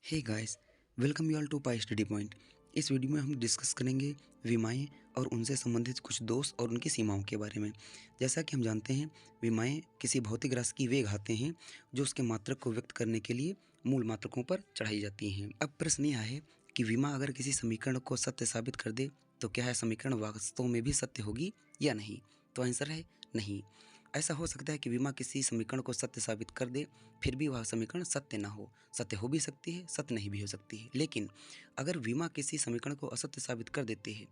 Hey guys, welcome you all to pi study point. इस video में हम discuss करेंगे विमाएँ और उनसे संबंधित कुछ दोष और उनकी सीमाओं के बारे में। जैसा कि हम जानते हैं, विमाएँ किसी भौतिक राशि की वे घातें हैं जो उसके मात्रक को व्यक्त करने के लिए मूल मात्रकों पर चढ़ाई जाती हैं। अब प्रश्न यह है कि विमा अगर किसी समीकरण को सत्य साबित कर दे तो क्या यह समीकरण वास्तव में भी सत्य होगी या नहीं? तो आंसर है नहीं। ऐसा हो सकता है कि विमा किसी समीकरण को सत्य साबित कर दे, फिर भी वह समीकरण सत्य ना हो। सत्य हो भी सकती है, सत्य नहीं भी हो सकती है। लेकिन अगर विमा किसी समीकरण को असत्य साबित कर देती है,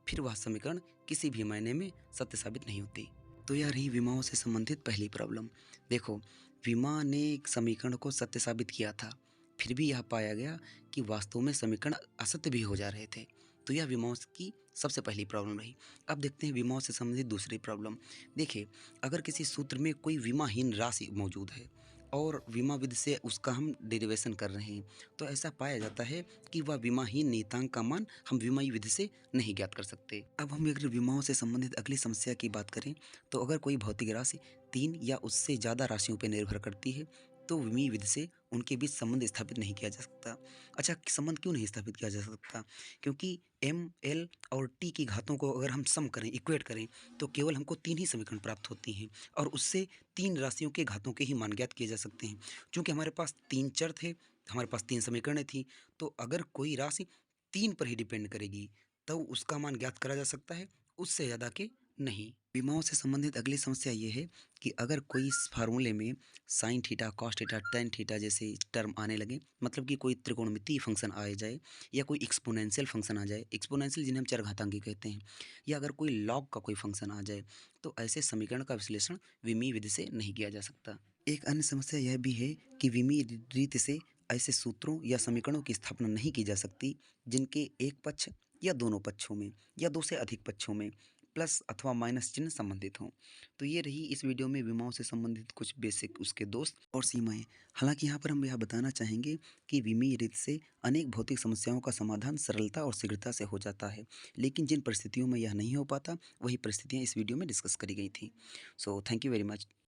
फिर वह समीकरण किसी भी मायने में सत्य साबित नहीं होती। तो यह रही विमाओं से संबंधित पहली प्रॉब्लम। देखो, विमा ने एक समीकरण को सत्य साबित किया था, फिर भी यह पाया गया कि वास्तव में समीकरण असत्य भी हो जा रहे थे। तो यह विमाओं की सबसे पहली प्रॉब्लम रही। अब देखते हैं विमाओं से संबंधित दूसरी प्रॉब्लम। देखिए, अगर किसी सूत्र में कोई विमाहीन राशि मौजूद है और विमा विधि से उसका हम डेरिवेशन कर रहे हैं, तो ऐसा पाया जाता है कि वह विमाहीन नियतांक का मान हम विमाई विधि से नहीं ज्ञात कर सकते। अब हम अगर विमाओं से संबंधित अगली समस्या की बात करें, तो अगर कोई भौतिक राशि 3 या उससे ज़्यादा राशियों पर निर्भर करती है, तो विमीय विधि से उनके बीच संबंध स्थापित नहीं किया जा सकता। अच्छा, संबंध क्यों नहीं स्थापित किया जा सकता? क्योंकि एम, एल और टी की घातों को अगर हम सम करें, इक्वेट करें, तो केवल हमको 3 ही समीकरण प्राप्त होती हैं और उससे 3 राशियों के घातों के ही मान ज्ञात किए जा सकते हैं। चूँकि हमारे पास 3 चर थे, हमारे पास 3 समीकरणें थीं, तो अगर कोई राशि 3 पर ही डिपेंड करेगी, तो उसका मान ज्ञात करा जा सकता है, उससे ज़्यादा के नहीं। विमाओं से संबंधित अगली समस्या ये है कि अगर कोई इस फार्मूले में sine theta, cos theta, tan theta जैसे टर्म आने लगे, मतलब कि कोई त्रिकोणमितीय फंक्शन आ जाए या कोई एक्सपोनेंशियल फंक्शन आ जाए, एक्सपोनेंशियल जिन्हें हम चरघातांकी कहते हैं, या अगर कोई लॉग का कोई फंक्शन आ जाए, तो ऐसे समीकरण का विश्लेषण विमीय विधि से नहीं किया जा सकता। एक अन्य समस्या यह भी है कि विमीय रीति से ऐसे सूत्रों या समीकरणों की स्थापना नहीं की जा सकती जिनके एक पक्ष या दोनों पक्षों में या 2 से अधिक पक्षों में प्लस अथवा माइनस चिन्ह संबंधित हों। तो ये रही इस वीडियो में विमाओं से संबंधित कुछ बेसिक उसके दोष और सीमाएं। हालांकि यहाँ पर हम यह बताना चाहेंगे कि विमीय रीत से अनेक भौतिक समस्याओं का समाधान सरलता और शीघ्रता से हो जाता है, लेकिन जिन परिस्थितियों में यह नहीं हो पाता, वही परिस्थितियाँ इस वीडियो में डिस्कस करी गई थी। So thank you very much.